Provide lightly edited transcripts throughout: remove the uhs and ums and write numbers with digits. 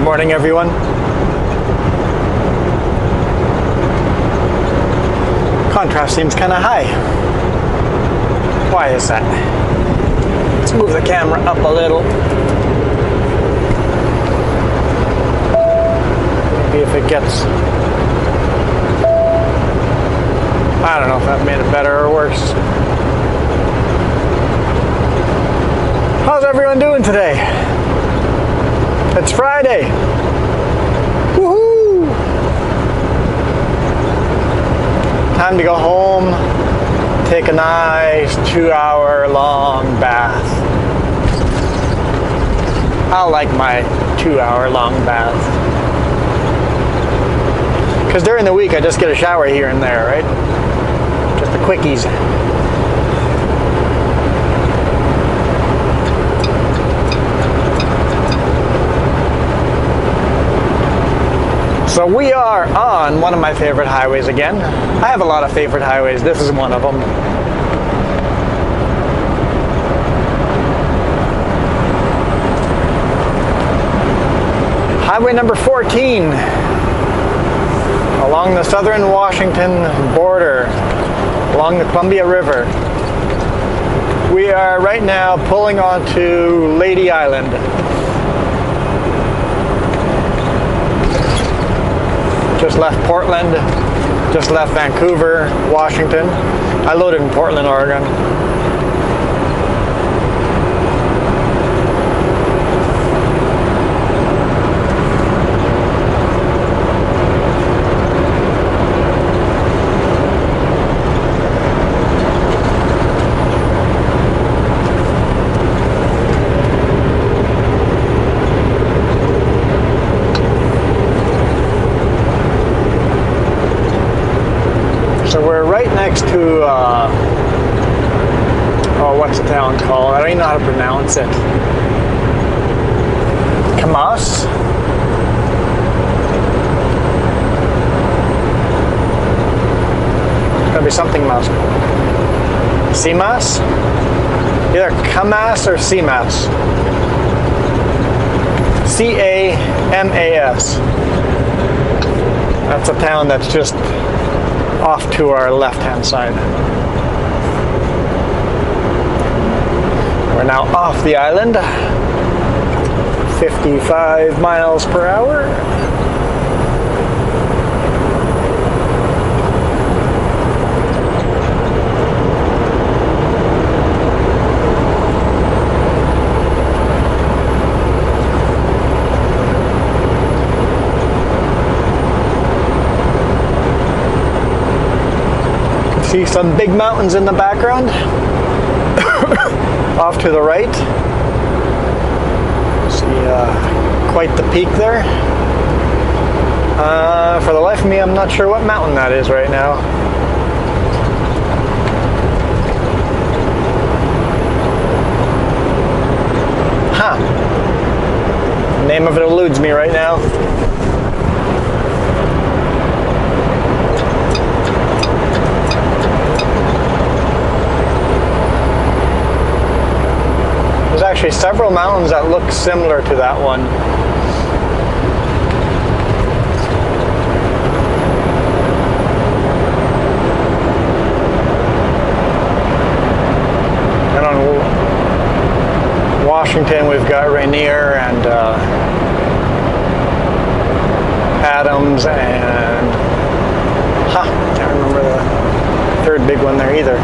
morning, everyone. Contrast seems kind of high. Why is that? Let's move the camera up a little. Maybe if it gets... I don't know if that made it better or worse. How's everyone doing today? It's Friday. Woohoo! Time to go home, take a nice 2-hour-long bath. I like my 2-hour-long bath. Because during the week I just get a shower here and there, right? Just the quickies. So we are on one of my favorite highways again. I have a lot of favorite highways. This is one of them. Highway number 14 along the southern Washington border, along the Columbia River. We are right now pulling onto Lady Island. Just left Portland, just left Vancouver, Washington. I loaded in Portland, Oregon. So we're right next to, what's the town called? I don't even know how to pronounce it. Camas? It's gotta be something mas. Cimas? Either Camas or Cimas. C-A-M-A-S. That's a town that's just off to our left-hand side. We're now off the island, 55 miles per hour. See some big mountains in the background. Off to the right. See quite the peak there. For the life of me, I'm not sure what mountain that is right now. Huh. The name of it eludes me right now. There's actually several mountains that look similar to that one. And on Washington we've got Rainier and Adams and can't remember the third big one there either.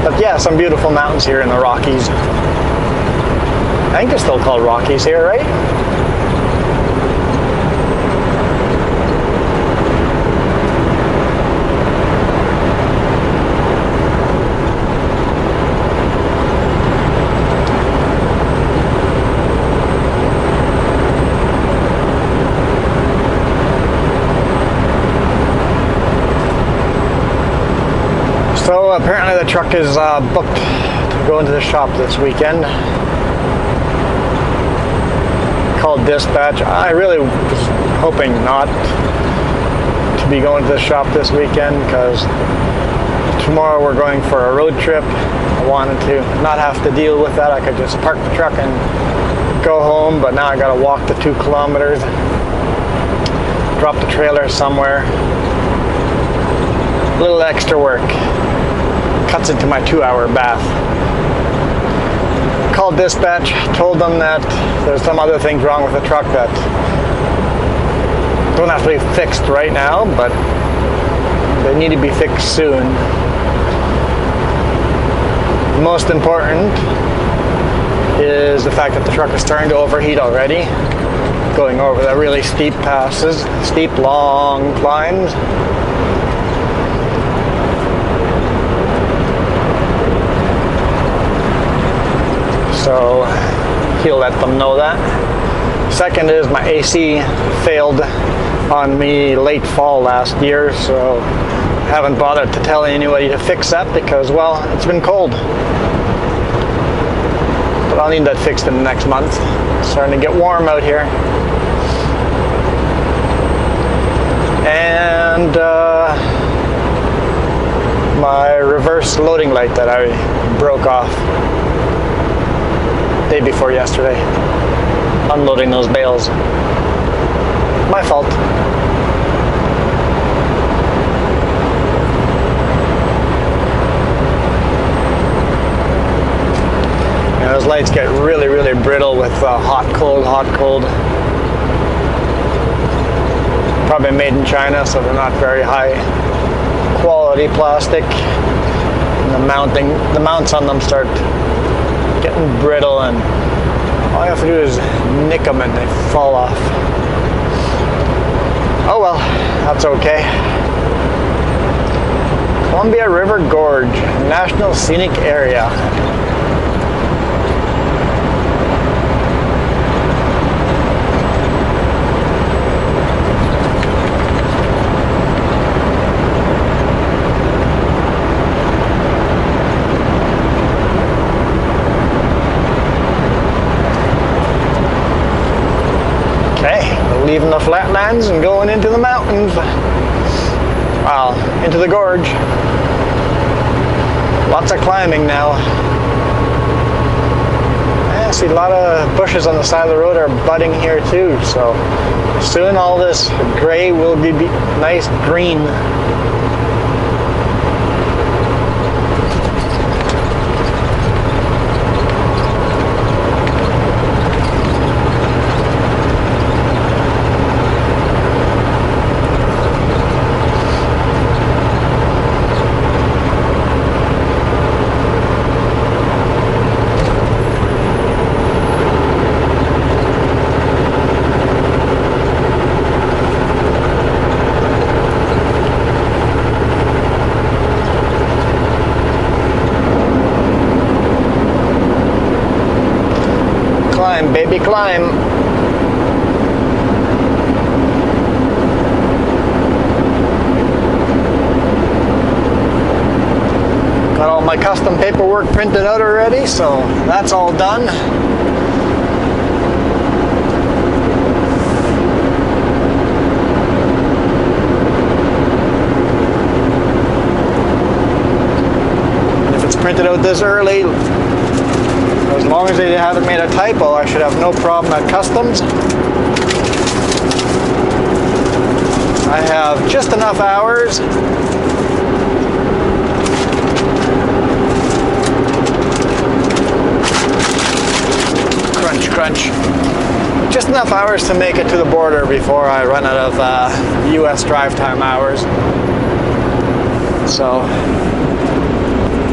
But yeah, some beautiful mountains here in the Rockies. I think they're still called Rockies here, right? So apparently the truck is booked to go into the shop this weekend. Called dispatch. I really was hoping not to be going to the shop this weekend because tomorrow we're going for a road trip. I wanted to not have to deal with that. I could just park the truck and go home, but now I gotta walk the 2 kilometers, drop the trailer somewhere. A little extra work. Cuts into my 2-hour bath. Called dispatch, told them that there's some other things wrong with the truck that don't have to be fixed right now, but they need to be fixed soon. Most important is the fact that the truck is starting to overheat already, going over the really steep passes, steep long climbs. So he'll let them know that. Second is my AC failed on me late fall last year, so I haven't bothered to tell anybody to fix that because, well, it's been cold. But I'll need that fixed in the next month. It's starting to get warm out here. And my reverse loading light that I broke off day before yesterday, unloading those bales. My fault. Yeah, those lights get really, really brittle with hot, cold, hot, cold. Probably made in China, so they're not very high quality plastic. And the mounts on them start getting brittle, and all you have to do is nick them and they fall off. Oh well, that's okay. Columbia River Gorge, National Scenic Area. Leaving the flatlands and going into the mountains. Well, into the gorge. Lots of climbing now. I see a lot of bushes on the side of the road are budding here too, so soon all this gray will be nice green. Climb, baby, climb. Got all my custom paperwork printed out already, so that's all done. And if it's printed out this early, as long as they haven't made a typo, I should have no problem at customs. I have just enough hours. Crunch, crunch. Just enough hours to make it to the border before I run out of US drive time hours. So,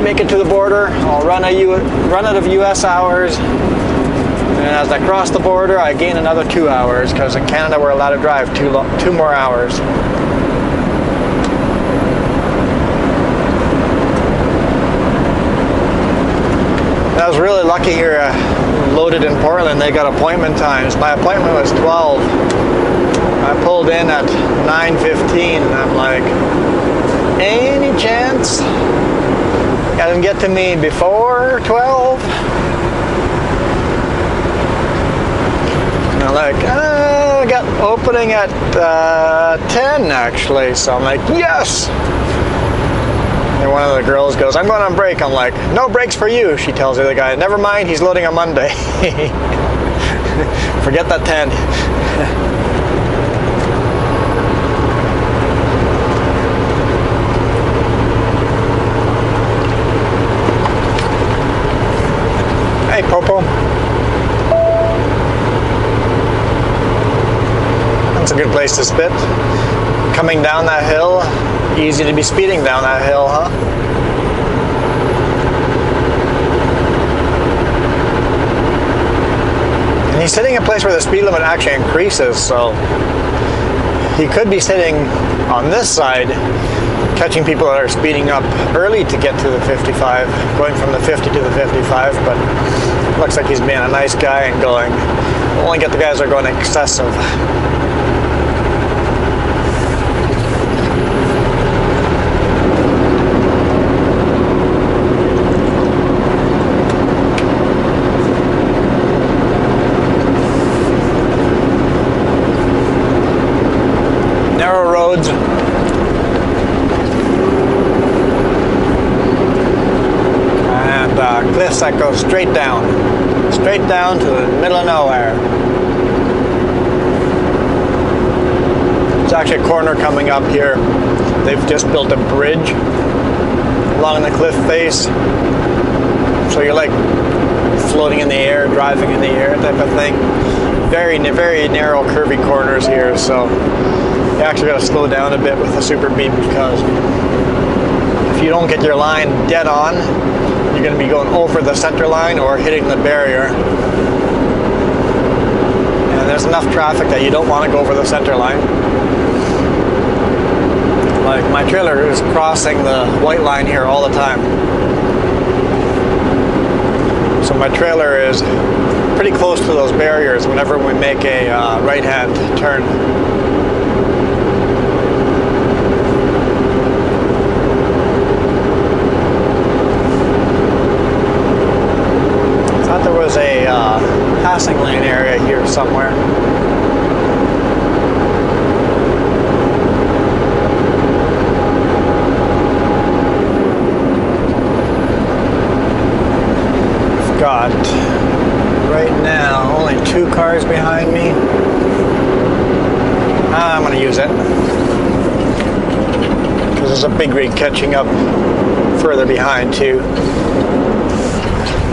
make it to the border, I'll run out of US hours, and as I cross the border I gain another 2 hours, because in Canada we're allowed to drive 2 more hours. I was really lucky here, loaded in Portland, they got appointment times. My appointment was 12. I pulled in at 9:15 and I'm like, any chance I didn't get to me before 12? And I'm like, I got opening at 10 actually, so I'm like, yes! And one of the girls goes, I'm going on break. I'm like, no breaks for you. She tells the other guy, never mind, he's loading on Monday. Forget that 10. Hey, Popo. That's a good place to spit. Coming down that hill, easy to be speeding down that hill, huh? And he's sitting in a place where the speed limit actually increases, so he could be sitting on this side, catching people that are speeding up early to get to the 55, going from the 50 to the 55, but looks like he's being a nice guy and going, only get the guys that are going excessive. Narrow roads. Cliffs that go straight down to the middle of nowhere. There's actually a corner coming up here. They've just built a bridge along the cliff face, so you're like floating in the air, driving in the air type of thing. Very narrow curvy corners here, so you actually got to slow down a bit with the super beam, because if you don't get your line dead on, you're going to be going over the center line or hitting the barrier. And there's enough traffic that you don't want to go over the center line. Like, my trailer is crossing the white line here all the time. So my trailer is pretty close to those barriers whenever we make a right-hand turn. There was a passing lane area here somewhere. I've got right now only 2 cars behind me. I'm going to use it because there's a big rig catching up further behind too.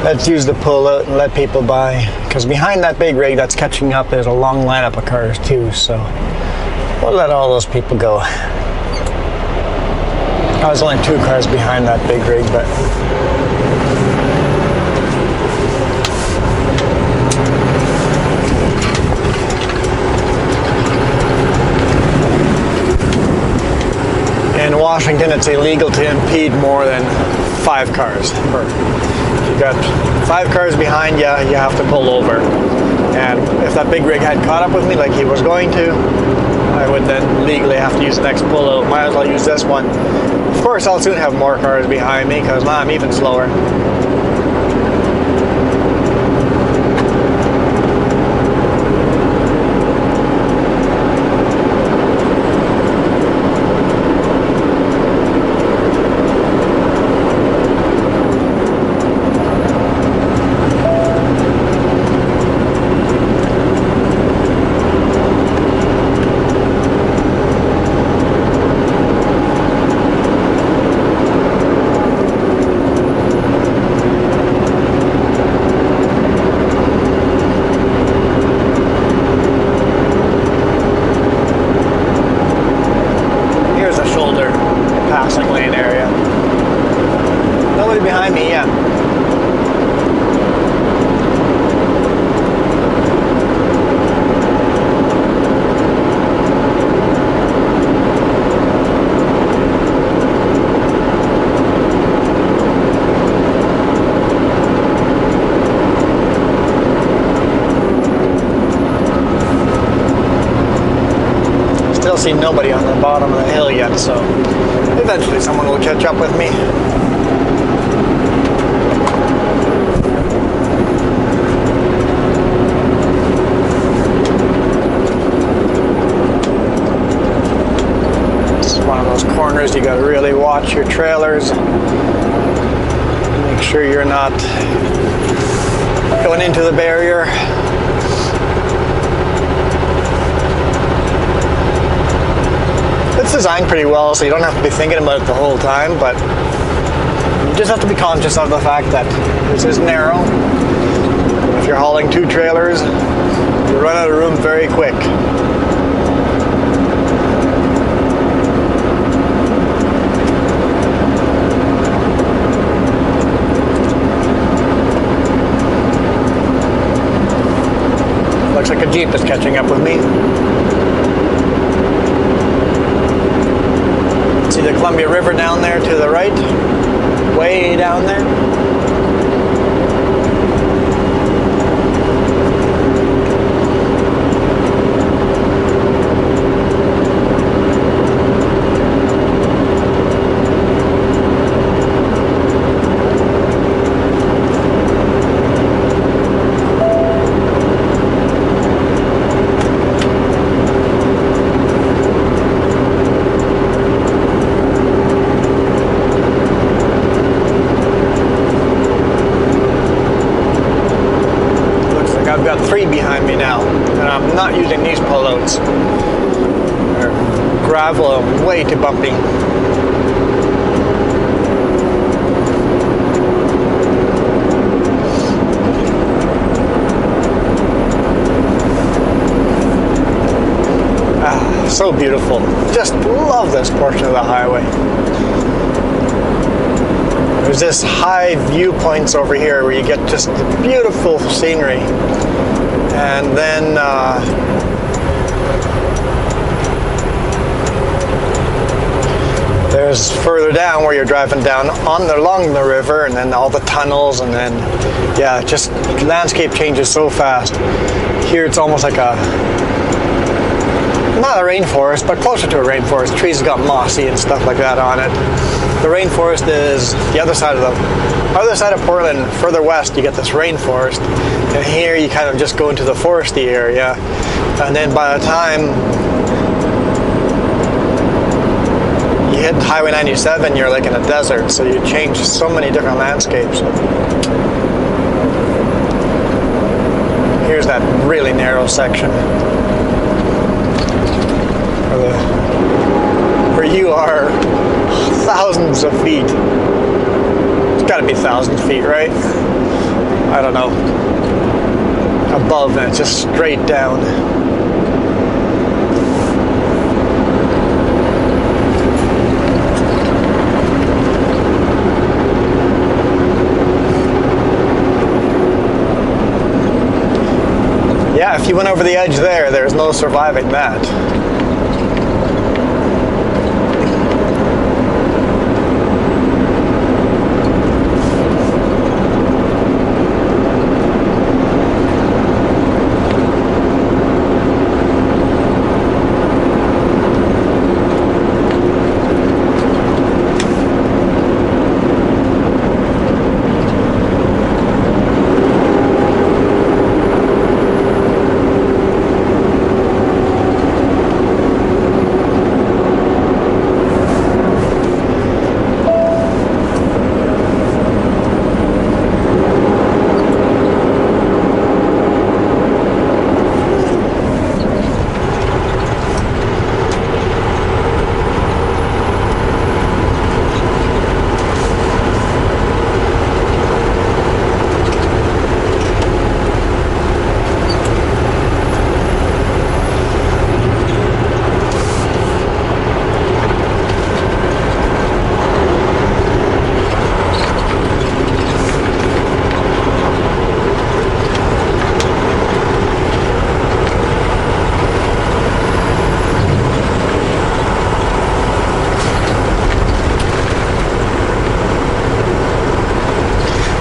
Let's use the pull out and let people by, because behind that big rig that's catching up, there's a long lineup of cars too, so we'll let all those people go. I was only 2 cars behind that big rig, but in Washington it's illegal to impede more than 5 cars. If you got 5 cars behind you, you have to pull over. And if that big rig had caught up with me like he was going to, I would then legally have to use the next pull out. Might as well use this one. Of course, I'll soon have more cars behind me because now I'm even slower. Behind me, yeah. Still see nobody on the bottom of the hill yet, so eventually someone will catch up with me. trailers. You got to really watch your trailers. Make sure you're not going into the barrier. It's designed pretty well, so you don't have to be thinking about it the whole time, but you just have to be conscious of the fact that this is narrow. If you're hauling 2 trailers, you run out of room very quick. Looks like a Jeep is catching up with me. See the Columbia River down there to the right? Way down there. I've got 3 behind me now, and I'm not using these pullouts. They're gravel and way too bumpy. Ah, so beautiful. Just love this portion of the highway. There's this high viewpoints over here where you get just beautiful scenery. And then there's further down where you're driving down along the river, and then all the tunnels, and then yeah, just landscape changes so fast. Here it's almost like not a rainforest, but closer to a rainforest. Trees got mossy and stuff like that on it. The rainforest is the other side of Portland. Further west, you get this rainforest, and here you kind of just go into the foresty area. And then by the time you hit Highway 97, you're like in a desert. So you change so many different landscapes. Here's that really narrow section where you are thousands of feet. It's got to be thousands of feet, right? I don't know. Above, and it's just straight down. Yeah, if you went over the edge there, there's no surviving that.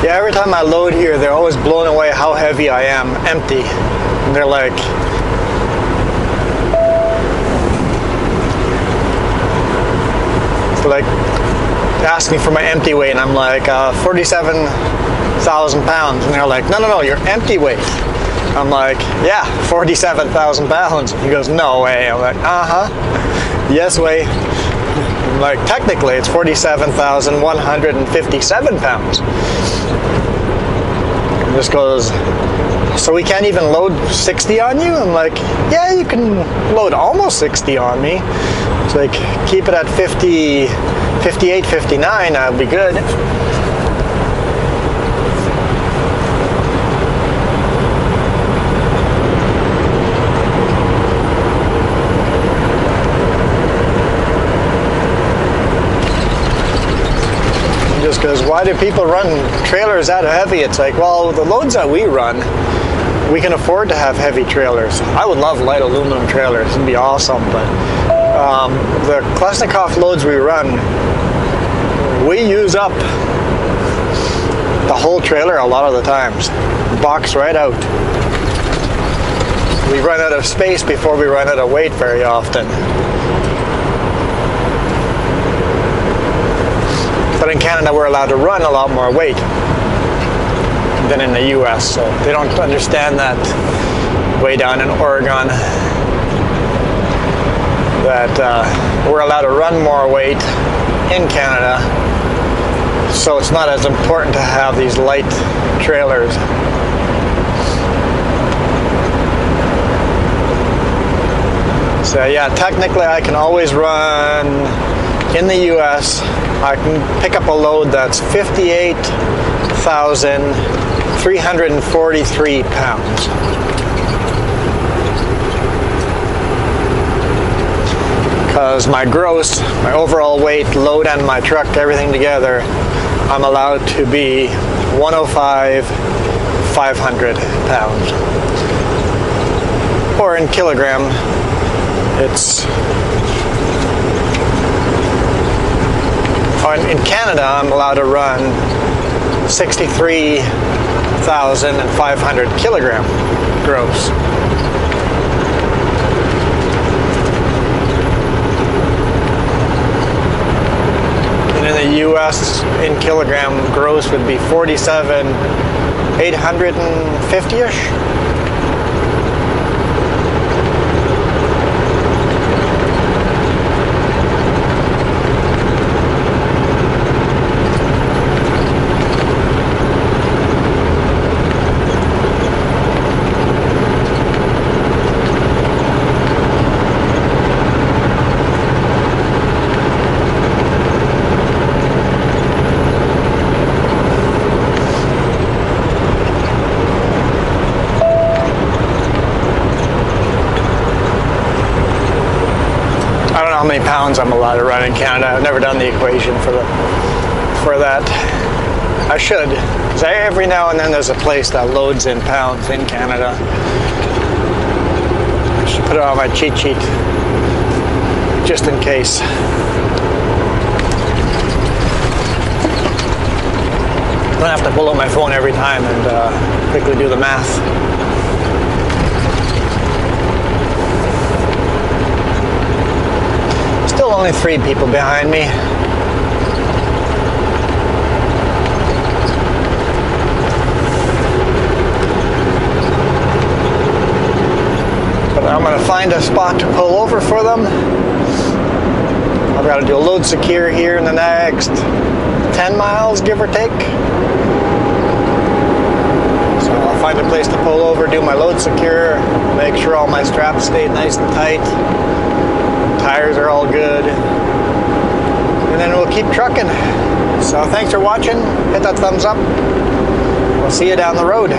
Yeah, every time I load here, they're always blown away how heavy I am, empty. And they're like, ask me for my empty weight, and I'm like, 47,000 pounds. And they're like, no, your empty weight. I'm like, yeah, 47,000 pounds. He goes, no way. I'm like, yes way. like, technically it's 47,157 pounds. And this goes, so we can't even load 60 on you? I'm like, yeah, you can load almost 60 on me. It's like, keep it at 50, 58, 59, that'd be good. Just because, why do people run trailers that heavy? It's like, well, the loads that we run, we can afford to have heavy trailers. I would love light aluminum trailers, it'd be awesome, but the Klesnikov loads we run, we use up the whole trailer a lot of the times. Box right out. We run out of space before we run out of weight very often. But in Canada, we're allowed to run a lot more weight than in the US, so they don't understand that way down in Oregon, that we're allowed to run more weight in Canada, so it's not as important to have these light trailers. So yeah, technically I can always run in the US. I can pick up a load that's 58,343 pounds. Because my gross, my overall weight, load and my truck, everything together, I'm allowed to be 105,500 pounds. Or in kilogram, it's... In Canada, I'm allowed to run 63,500 kilogram gross. And in the US, in kilogram gross would be 47,850-ish. How many pounds I'm allowed to run in Canada. I've never done the equation for that. I should, because every now and then there's a place that loads in pounds in Canada. I should put it on my cheat sheet, just in case. I don't have to pull out my phone every time and quickly do the math. Still only 3 people behind me. But I'm going to find a spot to pull over for them. I've got to do a load secure here in the next 10 miles, give or take. So I'll find a place to pull over, do my load secure, make sure all my straps stay nice and tight. Tires are all good, and then we'll keep trucking. So thanks for watching. Hit that thumbs up. We'll see you down the road.